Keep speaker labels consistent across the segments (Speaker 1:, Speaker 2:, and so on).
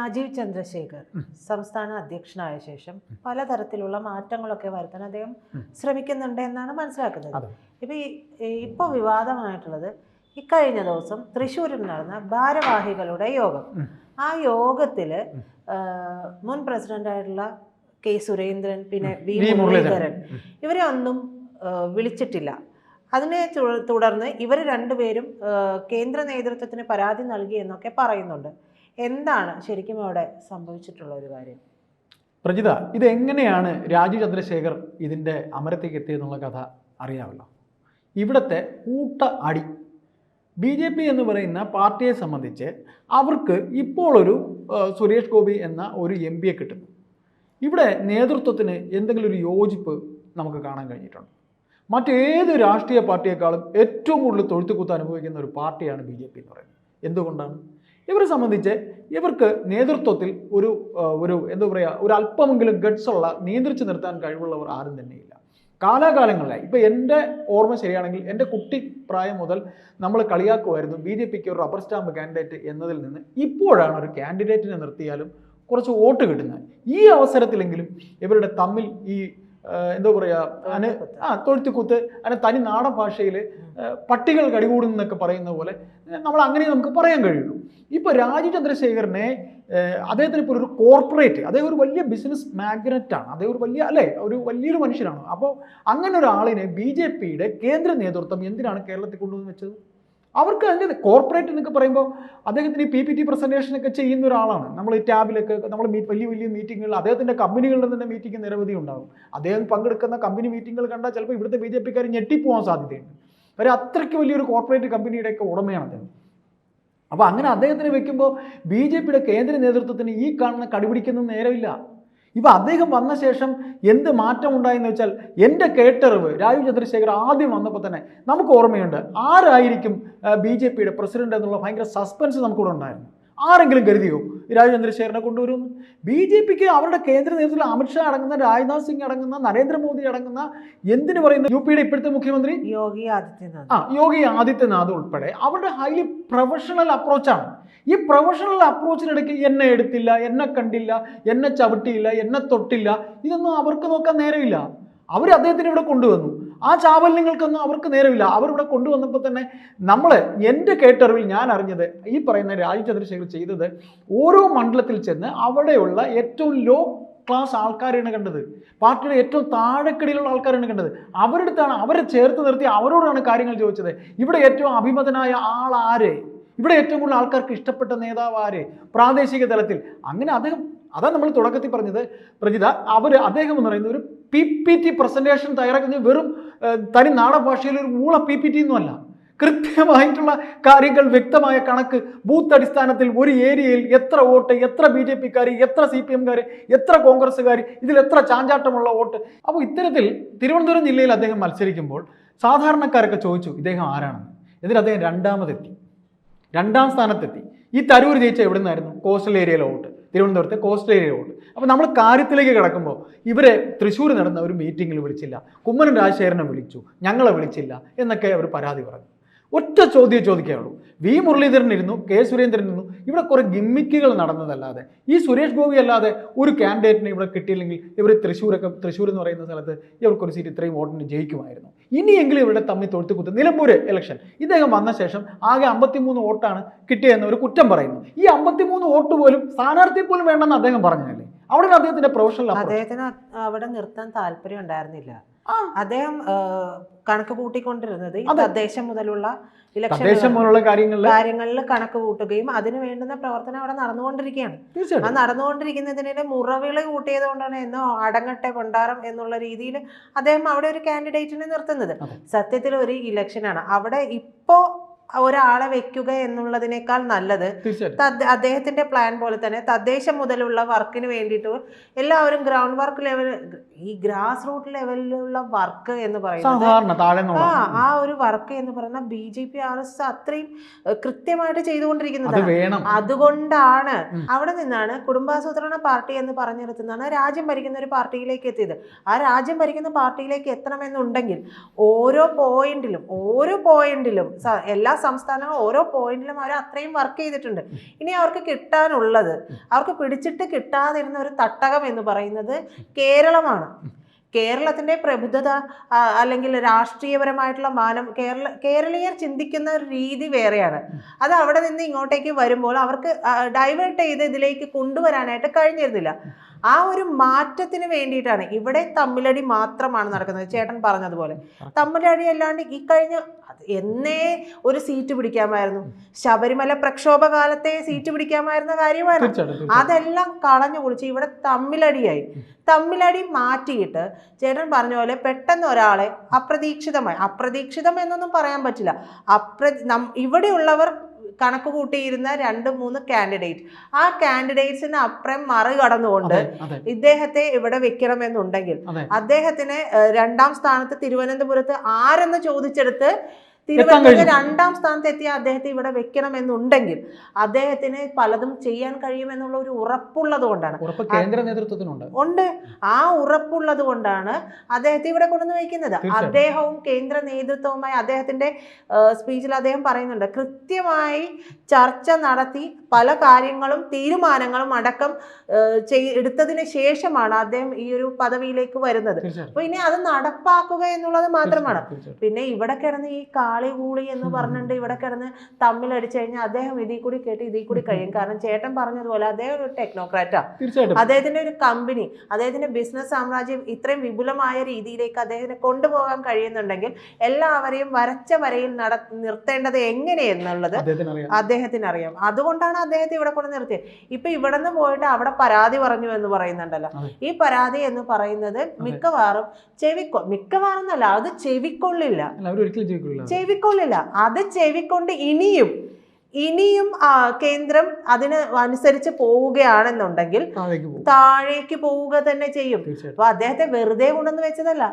Speaker 1: രാജീവ് ചന്ദ്രശേഖർ സംസ്ഥാന അധ്യക്ഷനായ ശേഷം പലതരത്തിലുള്ള മാറ്റങ്ങളൊക്കെ വരുത്താൻ അദ്ദേഹം ശ്രമിക്കുന്നുണ്ട് എന്നാണ് മനസ്സിലാക്കുന്നത്. ഇപ്പോൾ വിവാദമായിട്ടുള്ളത് ഇക്കഴിഞ്ഞ ദിവസം തൃശ്ശൂരിൽ നടന്ന ഭാരവാഹികളുടെ യോഗം. ആ യോഗത്തിൽ മുൻ പ്രസിഡന്റായിട്ടുള്ള കെ സുരേന്ദ്രൻ, പിന്നെ വി മുരളീധരൻ, ഇവരെ ഒന്നും വിളിച്ചിട്ടില്ല. അതിനെ തുടർന്ന് ഇവർ രണ്ടുപേരും കേന്ദ്ര നേതൃത്വത്തിന് പരാതി നൽകി എന്നൊക്കെ പറയുന്നുണ്ട്. എന്താണ് ശരിക്കും അവിടെ സംഭവിച്ചിട്ടുള്ള ഒരു കാര്യം?
Speaker 2: പ്രജിത, ഇതെങ്ങനെയാണ് രാജീവ് ചന്ദ്രശേഖർ ഇതിൻ്റെ അമരത്തേക്ക് എത്തിയെന്നുള്ള കഥ അറിയാമല്ലോ. ഇവിടുത്തെ കൂട്ട അടി BJP എന്ന് പറയുന്ന പാർട്ടിയെ സംബന്ധിച്ച് അവർക്ക് ഇപ്പോൾ ഒരു സുരേഷ് ഗോപി എന്ന ഒരു MP കിട്ടുന്നു. ഇവിടെ നേതൃത്വത്തിന് എന്തെങ്കിലും ഒരു യോജിപ്പ് നമുക്ക് കാണാൻ കഴിഞ്ഞിട്ടുണ്ട്. മറ്റേത് രാഷ്ട്രീയ പാർട്ടിയേക്കാളും ഏറ്റവും കൂടുതൽ തൊഴുത്തുകുത്ത് അനുഭവിക്കുന്ന ഒരു പാർട്ടിയാണ് BJP എന്ന് പറയുന്നത്. എന്തുകൊണ്ടാണ്? ഇവരെ സംബന്ധിച്ച് ഇവർക്ക് നേതൃത്വത്തിൽ ഒരു എന്താ പറയുക, ഒരു അല്പമെങ്കിലും ഗഡ്സുള്ള, നിയന്ത്രിച്ച് നിർത്താൻ കഴിവുള്ളവർ ആരും തന്നെയില്ല. കാലാകാലങ്ങളിലായി, ഇപ്പോൾ എൻ്റെ ഓർമ്മ ശരിയാണെങ്കിൽ എൻ്റെ കുട്ടി പ്രായം മുതൽ നമ്മൾ കളിയാക്കുമായിരുന്നു BJPക്ക് ഒരു റബ്ബർ സ്റ്റാമ്പ് കാൻഡിഡേറ്റ് എന്നതിൽ നിന്ന് ഇപ്പോഴാണ് ഒരു കാൻഡിഡേറ്റിനെ നിർത്തിയാലും കുറച്ച് വോട്ട് കിട്ടുന്നത്. ഈ അവസരത്തിലെങ്കിലും ഇവരുടെ തമ്മിൽ ഈ എന്താ പറയുക, തൊഴുത്തുകുത്ത്, അതിന് തനി നാടൻ ഭാഷയിൽ പട്ടികൾ കടികൂടുന്നൊക്കെ പറയുന്ന പോലെ നമ്മൾ അങ്ങനെ നമുക്ക് പറയാൻ കഴിയുള്ളൂ. ഇപ്പോൾ രാജീവ് ചന്ദ്രശേഖരനെ അദ്ദേഹത്തിന് ഇപ്പോൾ ഒരു കോർപ്പറേറ്റ്, അദ്ദേഹം ഒരു വലിയ ബിസിനസ് മാഗ്നറ്റാണ്, അദ്ദേഹം ഒരു വലിയൊരു മനുഷ്യനാണ്. അപ്പോൾ അങ്ങനെ ഒരാളിനെ BJPയുടെ കേന്ദ്ര നേതൃത്വം എന്തിനാണ് കേരളത്തിൽ കൊണ്ടുവന്ന് വെച്ചത്? അവർക്ക് അതിൻ്റെ കോർപ്പറേറ്റ് എന്നൊക്കെ പറയുമ്പോൾ അദ്ദേഹത്തിന് ഈ PPT പ്രസൻറ്റേഷനൊക്കെ ചെയ്യുന്ന ഒരാളാണ്. നമ്മൾ ഈ ടാബിലൊക്കെ നമ്മൾ വലിയ വലിയ മീറ്റിങ്ങുകൾ, അദ്ദേഹത്തിൻ്റെ കമ്പനികളുടെ തന്നെ മീറ്റിംഗ് നിരവധി ഉണ്ടാകും. അദ്ദേഹം പങ്കെടുക്കുന്ന കമ്പനി മീറ്റിങ്ങുകൾ കണ്ടാൽ ചിലപ്പോൾ ഇവിടുത്തെ BJPക്കാർ ഞെട്ടിപ്പോകാൻ സാധ്യതയുണ്ട്. കാര്യം അത്രയ്ക്ക് വലിയൊരു കോർപ്പറേറ്റ് കമ്പനിയുടെയൊക്കെ ഉടമയാണ് അദ്ദേഹം. അപ്പോൾ അങ്ങനെ അദ്ദേഹത്തിന് വെക്കുമ്പോൾ BJPയുടെ കേന്ദ്ര നേതൃത്വത്തിന് ഈ കാണുന്ന കടിപിടിക്കുന്ന നേരമില്ല. ഇപ്പോൾ അദ്ദേഹം വന്ന ശേഷം എന്ത് മാറ്റം ഉണ്ടായെന്ന് വെച്ചാൽ, എൻ്റെ കേട്ടറിവ് രാജീവ് ചന്ദ്രശേഖർ ആദ്യം വന്നപ്പോൾ തന്നെ നമുക്ക് ഓർമ്മയുണ്ട് ആരായിരിക്കും BJPയുടെ പ്രസിഡന്റ് എന്നുള്ള ഭയങ്കര സസ്പെൻസ് നമുക്കിവിടെ ഉണ്ടായിരുന്നു. ആരെങ്കിലും കരുതിയോ രാജീവ് ചന്ദ്രശേഖരനെ കൊണ്ടുവരുമെന്ന്? BJPക്ക് അവരുടെ കേന്ദ്ര നേതൃത്വത്തിൽ അമിത്ഷാ അടങ്ങുന്ന, രാജ്നാഥ് സിംഗ് അടങ്ങുന്ന, നരേന്ദ്രമോദി അടങ്ങുന്ന, എന്തിനു പറയുന്ന UPയുടെ ഇപ്പോഴത്തെ മുഖ്യമന്ത്രി യോഗി ആദിത്യനാഥ് ഉൾപ്പെടെ അവരുടെ ഹൈലി പ്രൊഫഷണൽ അപ്രോച്ചാണ്. ഈ പ്രൊഫഷണൽ അപ്രോച്ചിനിടയ്ക്ക് എന്നെ എടുത്തില്ല, എന്നെ കണ്ടില്ല, എന്നെ ചവിട്ടിയില്ല, എന്നെ തൊട്ടില്ല, ഇതൊന്നും അവർക്ക് നോക്കാൻ നേരമില്ല. അവർ അദ്ദേഹത്തിന് ഇവിടെ കൊണ്ടുവന്നു. ആ ചാവല്യങ്ങൾക്കൊന്നും അവർക്ക് നേരമില്ല. അവരിവിടെ കൊണ്ടുവന്നപ്പോൾ തന്നെ എൻ്റെ കേട്ടറിവിൽ ഞാൻ അറിഞ്ഞത്, ഈ പറയുന്ന രാജീവ് ചന്ദ്രശേഖർ ചെയ്തത് ഓരോ മണ്ഡലത്തിൽ ചെന്ന് അവിടെയുള്ള ഏറ്റവും ലോ ക്ലാസ് ആൾക്കാരെയാണ് കണ്ടത്, പാർട്ടിയുടെ ഏറ്റവും താഴെക്കടിയിലുള്ള ആൾക്കാരാണ് കണ്ടത്. അവരുടെ അടുത്താണ്, അവരെ ചേർത്ത് നിർത്തി അവരോടാണ് കാര്യങ്ങൾ ചോദിച്ചത്. ഇവിടെ ഏറ്റവും അഭിമതനായ ആളാര്, ഇവിടെ ഏറ്റവും കൂടുതൽ ആൾക്കാർക്ക് ഇഷ്ടപ്പെട്ട നേതാവ് ആര്, പ്രാദേശിക തലത്തിൽ. അങ്ങനെ അതാണ് നമ്മൾ തുടക്കത്തിൽ പറഞ്ഞത് പ്രജിത. അദ്ദേഹം എന്ന് പറയുന്നത് ഒരു PPT പ്രസന്റേഷൻ തയ്യാറാക്കുന്നത് വെറും തനി നാടൻ ഭാഷയിൽ ഒരു ഊള PPT ഒന്നുമല്ല. കൃത്യമായിട്ടുള്ള കാര്യങ്ങൾ, വ്യക്തമായ കണക്ക്, ബൂത്ത് അടിസ്ഥാനത്തിൽ ഒരു ഏരിയയിൽ എത്ര വോട്ട്, എത്ര BJPക്കാർ, എത്ര CPMകാർ, എത്ര കോൺഗ്രസ്സുകാർ, ഇതിൽ എത്ര ചാഞ്ചാട്ടമുള്ള വോട്ട്. അപ്പോൾ ഇത്തരത്തിൽ തിരുവനന്തപുരം ജില്ലയിൽ അദ്ദേഹം മത്സരിക്കുമ്പോൾ സാധാരണക്കാരൊക്കെ ചോദിച്ചു ഇദ്ദേഹം ആരാണെന്ന്. എന്നിട്ട് അദ്ദേഹം രണ്ടാം സ്ഥാനത്തെത്തി. ഈ തരൂർ ജയിച്ച എവിടെ നിന്നായിരുന്നു? കോസ്റ്റൽ ഏരിയയിലെ വോട്ട്, തിരുവനന്തപുരത്തെ കോസ്റ്റൽ ഏരിയ വോട്ട്. അപ്പോൾ നമ്മൾ കാര്യത്തിലേക്ക് കിടക്കുമ്പോൾ ഇവരെ തൃശ്ശൂർ നടന്ന ഒരു മീറ്റിങ്ങിൽ വിളിച്ചില്ല, കുമ്മനം രാജശേഖരനെ വിളിച്ചു, ഞങ്ങളെ വിളിച്ചില്ല എന്നൊക്കെ അവർ പരാതി പറഞ്ഞു. ഒറ്റ ചോദ്യം ചോദിക്കുകയുള്ളൂ. വി മുരളീധരൻ ഇരുന്നു, കെ സുരേന്ദ്രൻ ഇരുന്നു. ഇവിടെ കുറേ ഗിമ്മിക്കുകൾ നടന്നതല്ലാതെ, ഈ സുരേഷ് ഗോപി അല്ലാതെ ഒരു കാൻഡിഡേറ്റിനെ ഇവിടെ കിട്ടിയില്ലെങ്കിൽ ഇവർ തൃശ്ശൂർ എന്ന് പറയുന്ന സ്ഥലത്ത് ഇവർക്കൊരു സീറ്റ് ഇത്രയും വോട്ടിന് ജയിക്കുമായിരുന്നു. ഇനിയെങ്കിലും ഇവരുടെ തമ്മിൽ തൊഴുത്തുകുത്ത്. നിലമ്പൂർ ഇലക്ഷൻ ഇദ്ദേഹം വന്ന ശേഷം ആകെ 53 വോട്ടാണ് കിട്ടിയെന്ന് ഒരു കുറ്റം പറയുന്നു. ഈ 53 വോട്ട് പോലും സ്ഥാനാർത്ഥി പോലും വേണ്ടെന്ന് അദ്ദേഹം പറഞ്ഞതല്ലേ? അവിടെ അദ്ദേഹത്തിന്റെ പ്രൊഫഷണൽ,
Speaker 1: അദ്ദേഹത്തിന് അവിടെ നിർത്താൻ താല്പര്യം ഉണ്ടായിരുന്നില്ല. അദ്ദേഹം കണക്ക് കൂട്ടിക്കൊണ്ടിരുന്നത് തദ്ദേശം മുതലുള്ള കാര്യങ്ങളിൽ കണക്ക് കൂട്ടുകയും അതിന് വേണ്ടുന്ന പ്രവർത്തനം അവിടെ നടന്നുകൊണ്ടിരിക്കുകയാണ്. ആ നടന്നുകൊണ്ടിരിക്കുന്നതിനിടെ മുറവിളി കൂട്ടിയത് കൊണ്ടാണ് എന്നോ അടങ്ങട്ടെ ഭണ്ഡാരം എന്നുള്ള രീതിയിൽ അദ്ദേഹം അവിടെ ഒരു കാൻഡിഡേറ്റിനെ നിർത്തുന്നത്. സത്യത്തിൽ ഒരു ഇലക്ഷനാണ്. അവിടെ ഇപ്പോ ഒരാളെ വെക്കുക എന്നുള്ളതിനേക്കാൾ നല്ലത് അദ്ദേഹത്തിന്റെ പ്ലാൻ പോലെ തന്നെ തദ്ദേശം മുതലുള്ള വർക്കിന് വേണ്ടിയിട്ട് എല്ലാവരും ഗ്രൗണ്ട് വർക്ക് ലെവൽ, ഈ ഗ്രാസ് റൂട്ട് ലെവലിലുള്ള വർക്ക് എന്ന് പറയുന്നത്, ആ ഒരു വർക്ക് എന്ന് പറയുന്ന BJP RS അത്രയും കൃത്യമായിട്ട് ചെയ്തുകൊണ്ടിരിക്കുന്നത്. അതുകൊണ്ടാണ് അവിടെ നിന്നാണ് കുടുംബാസൂത്രണ പാർട്ടി എന്ന് പറഞ്ഞിടത്തുനിന്നാണ് രാജ്യം ഭരിക്കുന്ന ഒരു പാർട്ടിയിലേക്ക് എത്തിയത്. ആ രാജ്യം ഭരിക്കുന്ന പാർട്ടിയിലേക്ക് എത്തണമെന്നുണ്ടെങ്കിൽ ഓരോ പോയിന്റിലും എല്ലാ സംസ്ഥാനങ്ങളും ഓരോ പോയിന്റിലും അവർ അത്രയും വർക്ക് ചെയ്തിട്ടുണ്ട്. ഇനി അവർക്ക് കിട്ടാനുള്ളത്, അവർക്ക് പിടിച്ചിട്ട് കിട്ടാതിരുന്ന ഒരു തട്ടകം എന്ന് പറയുന്നത് കേരളമാണ്. കേരളത്തിൻ്റെ പ്രബുദ്ധത അല്ലെങ്കിൽ രാഷ്ട്രീയപരമായിട്ടുള്ള മാനം, കേരളീയർ ചിന്തിക്കുന്ന ഒരു രീതി വേറെയാണ്. അത് അവിടെ നിന്ന് ഇങ്ങോട്ടേക്ക് വരുമ്പോൾ അവർക്ക് ഡൈവേർട്ട് ചെയ്ത് ഇതിലേക്ക് കൊണ്ടുവരാനായിട്ട് കഴിഞ്ഞിരുന്നില്ല. ആ ഒരു മാറ്റത്തിന് വേണ്ടിയിട്ടാണ് ഇവിടെ തമ്മിലടി മാത്രമാണ് നടക്കുന്നത്. ചേട്ടൻ പറഞ്ഞതുപോലെ തമ്മിലടി അല്ലാണ്ട് ഈ കഴിഞ്ഞ എന്നേ ഒരു സീറ്റ് പിടിക്കാമായിരുന്നു. ശബരിമല പ്രക്ഷോഭ കാലത്തെ സീറ്റ് പിടിക്കാമായിരുന്ന കാര്യമായിരുന്നു. അതെല്ലാം കളഞ്ഞു കുളിച്ച് ഇവിടെ തമ്മിലടിയായി. തമ്മിലടി മാറ്റിയിട്ട് ചേട്ടൻ പറഞ്ഞ പോലെ പെട്ടെന്ന് ഒരാളെ അപ്രതീക്ഷിതം എന്നൊന്നും പറയാൻ പറ്റില്ല, ഇവിടെയുള്ളവർ കണക്ക് കൂട്ടിയിരുന്ന 2-3 കാൻഡിഡേറ്റ്, ആ കാൻഡിഡേറ്റ്സിന് അപ്പുറം മറികടന്നുകൊണ്ട് ഇദ്ദേഹത്തെ ഇവിടെ വെക്കണമെന്നുണ്ടെങ്കിൽ അദ്ദേഹത്തിന് 2ാം സ്ഥാനത്ത് തിരുവനന്തപുരത്ത് ആരെന്ന് ചോദിച്ചെടുത്ത് തിരുവനന്തപുരം 2ാം സ്ഥാനത്ത് എത്തിയ അദ്ദേഹത്തെ ഇവിടെ വെക്കണമെന്നുണ്ടെങ്കിൽ അദ്ദേഹത്തിന് പലതും ചെയ്യാൻ കഴിയുമെന്നുള്ള ഒരു ഉറപ്പുള്ളത് കൊണ്ടാണ്,
Speaker 2: കേന്ദ്ര നേതൃത്വത്തിനുണ്ട്
Speaker 1: ഉണ്ട്. ആ ഉറപ്പുള്ളത് കൊണ്ടാണ് അദ്ദേഹത്തെ ഇവിടെ കൊണ്ടുവന്ന് വയ്ക്കുന്നത്. അദ്ദേഹവും കേന്ദ്ര നേതൃത്വവുമായി അദ്ദേഹത്തിന്റെ സ്പീച്ചിൽ അദ്ദേഹം പറയുന്നുണ്ട്, കൃത്യമായി ചർച്ച നടത്തി പല കാര്യങ്ങളും തീരുമാനങ്ങളും അടക്കം എടുത്തതിന് ശേഷമാണ് അദ്ദേഹം ഈ ഒരു പദവിയിലേക്ക് വരുന്നത്. അപ്പൊ ഇനി അത് നടപ്പാക്കുക എന്നുള്ളത് മാത്രമാണ്. പിന്നെ ഇവിടെ കിടന്ന് ഈ കാളികൂളി എന്ന് പറഞ്ഞിട്ട് ഇവിടെ കിടന്ന് തമ്മിലടിച്ചു കഴിഞ്ഞാൽ അദ്ദേഹം ഇതിൽ കൂടി കേട്ട് ഇതിൽ കൂടി കഴിയും. കാരണം ചേട്ടൻ പറഞ്ഞതുപോലെ അദ്ദേഹം ഒരു ടെക്നോക്രാറ്റാ. അദ്ദേഹത്തിന്റെ ഒരു കമ്പനി, അദ്ദേഹത്തിന്റെ ബിസിനസ് സാമ്രാജ്യം ഇത്രയും വിപുലമായ രീതിയിലേക്ക് അദ്ദേഹത്തിന് കൊണ്ടുപോകാൻ കഴിയുന്നുണ്ടെങ്കിൽ എല്ലാവരെയും വരച്ച വരയിൽ നിർത്തേണ്ടത് എങ്ങനെയെന്നുള്ളത് അദ്ദേഹത്തിന് അറിയാം. അതുകൊണ്ടാണ് അദ്ദേഹത്തെ ഇവിടെ കൊണ്ട് നിർത്തിയത്. ഇപ്പൊ ഇവിടെ നിന്ന് പോയിട്ട് അവിടെ പരാതി പറഞ്ഞു എന്ന് പറയുന്നുണ്ടല്ലോ. ഈ പരാതി എന്ന് പറയുന്നത് മിക്കവാറും മിക്കവാറും അത് ചെവിക്കൊള്ളില്ല. അത് ചെവിക്കൊണ്ട് ഇനിയും കേന്ദ്രം അതിന് അനുസരിച്ച് പോവുകയാണെന്നുണ്ടെങ്കിൽ താഴേക്ക് പോവുക തന്നെ ചെയ്യും. അപ്പൊ അദ്ദേഹത്തെ വെറുതെ കൊണ്ടുവന്ന് വെച്ചതല്ല,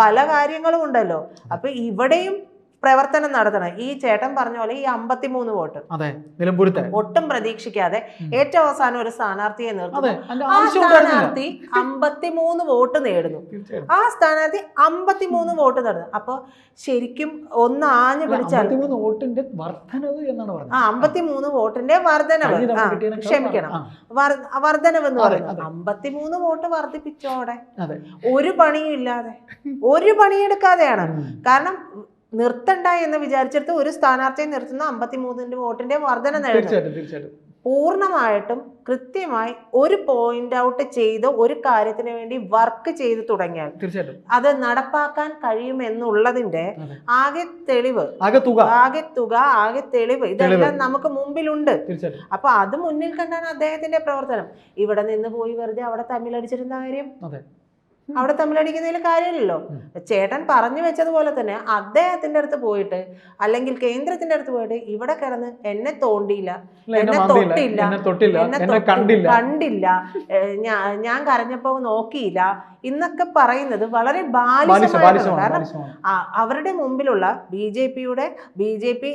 Speaker 1: പല കാര്യങ്ങളും ഉണ്ടല്ലോ. അപ്പൊ ഇവിടെയും പ്രവർത്തനം നടത്തണം. ഈ ചേട്ടൻ പറഞ്ഞ പോലെ ഈ 53 വോട്ട് ഒട്ടും പ്രതീക്ഷിക്കാതെ ഏറ്റവും അവസാനം ഒരു സ്ഥാനാർത്ഥിയെ നിർത്തുന്നു. ആ സ്ഥാനാർത്ഥി 53 വോട്ട് നേടുന്നു. ആ സ്ഥാനാർത്ഥി 53 വോട്ട് നേടുന്നു. അപ്പൊ ശരിക്കും ഒന്ന് ആഞ്ഞു പിടിച്ചാൽ 53 വോട്ടിന്റെ വർധനവ്, ക്ഷമിക്കണം, വർധനവ് എന്ന് പറയുന്നത് 53 വോട്ട് വർദ്ധിപ്പിച്ചോടെ ഒരു പണിയും ഇല്ലാതെ, ഒരു പണിയെടുക്കാതെയാണ്. കാരണം നിർത്തണ്ട എന്ന് വിചാരിച്ചിട്ട് ഒരു സ്ഥാനാർത്ഥിയെ നിർത്തുന്ന 53 വോട്ടിന്റെ വർധന നേടുന്നു. പൂർണ്ണമായിട്ടും കൃത്യമായി ഒരു പോയിന്റ് ഔട്ട് ചെയ്ത് ഒരു കാര്യത്തിന് വേണ്ടി വർക്ക് ചെയ്ത് തുടങ്ങിയാൽ അത് നടപ്പാക്കാൻ കഴിയുമെന്നുള്ളതിന്റെ ആകെ തെളിവ്, ആകെ തെളിവ് ഇതെല്ലാം നമുക്ക് മുമ്പിലുണ്ട്. അപ്പൊ അത് മുന്നിൽ കണ്ടാണ് അദ്ദേഹത്തിന്റെ പ്രവർത്തനം. ഇവിടെ നിന്ന് പോയി വെറുതെ അവിടെ തമ്മിലടിച്ചിരുന്ന കാര്യം, അവിടെ തമ്മിലടിക്കുന്നതിൽ കാര്യമില്ലല്ലോ. ചേട്ടൻ പറഞ്ഞു വെച്ചതുപോലെ തന്നെ അദ്ദേഹത്തിന്റെ അടുത്ത് പോയിട്ട് അല്ലെങ്കിൽ കേന്ദ്രത്തിന്റെ അടുത്ത് പോയിട്ട് ഇവിടെ കിടന്ന് എന്നെ തോണ്ടിയില്ല, എന്നെ തൊട്ടില്ല, എന്നെ കണ്ടില്ല, ഞാൻ കരഞ്ഞപ്പോ നോക്കിയില്ല എന്നൊക്കെ പറയുന്നത് വളരെ ബാലിശമായിട്ടാണ്. കാരണം അവരുടെ മുമ്പിലുള്ള ബി ജെ പി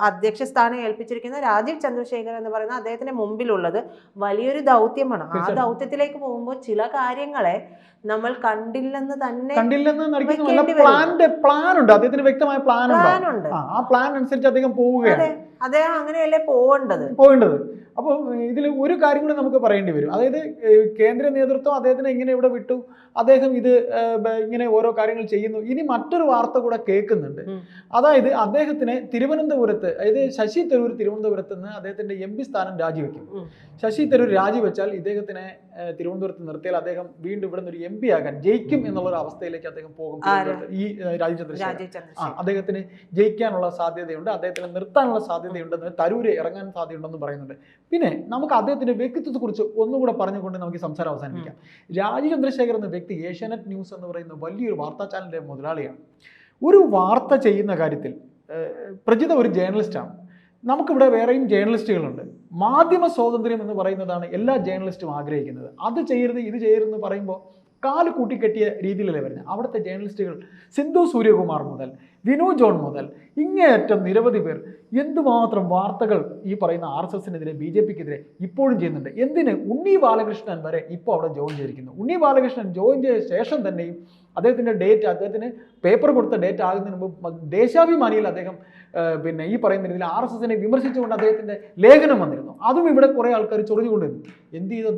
Speaker 1: അധ്യക്ഷ സ്ഥാനം ഏൽപ്പിച്ചിരിക്കുന്ന രാജീവ് ചന്ദ്രശേഖർ എന്ന് പറയുന്ന അദ്ദേഹത്തിന്റെ മുമ്പിലുള്ളത് വലിയൊരു ദൗത്യമാണ്. ആ ദൗത്യത്തിലേക്ക് പോകുമ്പോൾ ചില കാര്യങ്ങളെ നമ്മൾ കണ്ടില്ലെന്ന്
Speaker 2: പ്ലാൻ ഉണ്ട്, അദ്ദേഹത്തിന് വ്യക്തമായ പ്ലാൻ ഉണ്ട്. ആ പ്ലാൻ അനുസരിച്ച് അദ്ദേഹം പോവുകയാണ്.
Speaker 1: അദ്ദേഹം അങ്ങനെയല്ലേ പോവേണ്ടത്.
Speaker 2: അപ്പോൾ ഇതിൽ ഒരു കാര്യം കൂടി നമുക്ക് പറയേണ്ടി വരും. അതായത് കേന്ദ്ര നേതൃത്വം അദ്ദേഹത്തിന് എങ്ങനെ ഇവിടെ വിട്ടു, അദ്ദേഹം ഇത് ഇങ്ങനെ ഓരോ കാര്യങ്ങൾ ചെയ്യുന്നു. ഇനി മറ്റൊരു വാർത്ത കൂടെ കേൾക്കുന്നുണ്ട്. അതായത് അദ്ദേഹത്തിന് തിരുവനന്തപുരത്ത്, അതായത് ശശി തരൂർ തിരുവനന്തപുരത്ത് നിന്ന് അദ്ദേഹത്തിന്റെ MP സ്ഥാനം രാജിവെക്കും. ശശി തരൂർ രാജിവെച്ചാൽ ഇദ്ദേഹത്തിനെ തിരുവനന്തപുരത്ത് നിർത്തിയാൽ അദ്ദേഹം വീണ്ടും ഇവിടെ നിന്ന് ഒരു MP ആകാൻ ജയിക്കും എന്നുള്ളൊരു അവസ്ഥയിലേക്ക് അദ്ദേഹം പോകും. ഈ രാജീവ് ചന്ദ്രശേഖർ അദ്ദേഹത്തിന് ജയിക്കാനുള്ള സാധ്യതയുണ്ട്, അദ്ദേഹത്തിന് നിർത്താനുള്ള സാധ്യതയുണ്ടെന്ന്, തരൂര് ഇറങ്ങാൻ സാധ്യതയുണ്ടെന്ന് പറയുന്നുണ്ട്. പിന്നെ നമുക്ക് അദ്ദേഹത്തിന്റെ വ്യക്തിത്വത്തെ കുറിച്ച് ഒന്നുകൂടെ പറഞ്ഞുകൊണ്ട് നമുക്ക് സംസാരം അവസാനിപ്പിക്കാം. രാജീവ് ചന്ദ്രശേഖർ എന്ന വ്യക്തി ഏഷ്യാനെറ്റ് ന്യൂസ് എന്ന് പറയുന്ന വലിയൊരു വാർത്താ ചാനലിന്റെ മുതലാളിയാണ്. ഒരു വാർത്ത ചെയ്യുന്ന കാര്യത്തിൽ പ്രജിത ഒരു ജേർണലിസ്റ്റാണ്. നമുക്കിവിടെ വേറെയും ജേർണലിസ്റ്റുകളുണ്ട്. മാധ്യമ സ്വാതന്ത്ര്യം എന്ന് പറയുന്നതാണ് എല്ലാ ജേർണലിസ്റ്റും ആഗ്രഹിക്കുന്നത്. അത് ചെയ്യരുത്, ഇത് ചെയ്യരുതെന്ന് പറയുമ്പോൾ കാല് കൂട്ടിക്കെട്ടിയ രീതിയിലല്ലേ വരുന്നത്. അവിടുത്തെ ജേർണലിസ്റ്റുകൾ സിന്ധു സൂര്യകുമാർ മുതൽ വിനു ജോൺ മുതൽ ഇങ്ങേയറ്റം നിരവധി പേർ എന്തുമാത്രം വാർത്തകൾ ഈ പറയുന്ന RSSനെതിരെ BJPക്കെതിരെ ഇപ്പോഴും ചെയ്യുന്നുണ്ട്. എന്തിന് ഉണ്ണി ബാലകൃഷ്ണൻ വരെ ഇപ്പോൾ അവിടെ ജോയിൻ ചെയ്തിരിക്കുന്നു. ഉണ്ണി ബാലകൃഷ്ണൻ ജോയിൻ ചെയ്ത ശേഷം തന്നെയും അദ്ദേഹത്തിൻ്റെ ഡേറ്റ്, അദ്ദേഹത്തിന് പേപ്പർ കൊടുത്ത ഡേറ്റ് ആകുന്നതിന് മുമ്പ് ദേശാഭിമാനിയിൽ അദ്ദേഹം പിന്നെ ഈ പറയുന്ന രീതിയിൽ RSSനെ വിമർശിച്ചുകൊണ്ട് അദ്ദേഹത്തിൻ്റെ ലേഖനം വന്നിരുന്നു. അതും ഇവിടെ കുറേ ആൾക്കാർ ചൊറിഞ്ഞുകൊണ്ടിരുന്നു. എന്ത് ചെയ്തു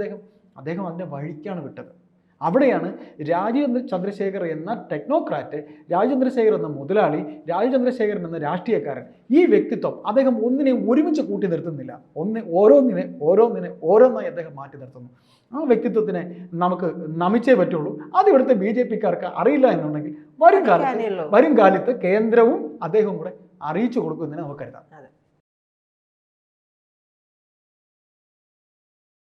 Speaker 2: അദ്ദേഹം അതിൻ്റെ വഴിക്കാണ് വിട്ടത്. അവിടെയാണ് രാജീവ് ചന്ദ്രശേഖർ എന്ന ടെക്നോക്രാറ്റ്, രാജീവ് ചന്ദ്രശേഖർ എന്ന മുതലാളി, രാജീവ് ചന്ദ്രശേഖരൻ എന്ന രാഷ്ട്രീയക്കാരൻ, ഈ വ്യക്തിത്വം അദ്ദേഹം ഒന്നിനെയും ഒരുമിച്ച് കൂട്ടി നിർത്തുന്നില്ല. ഓരോന്നായി അദ്ദേഹം മാറ്റി നിർത്തുന്നു. ആ വ്യക്തിത്വത്തിനെ നമുക്ക് നമിച്ചേ പറ്റുള്ളൂ. അത് ഇവിടുത്തെ BJPക്കാർക്ക് അറിയില്ല എന്നുണ്ടെങ്കിൽ വരും കാലത്ത് കേന്ദ്രവും അദ്ദേഹവും കൂടെ അറിയിച്ചു കൊടുക്കുമെന്ന് നമുക്ക് കരുതാം.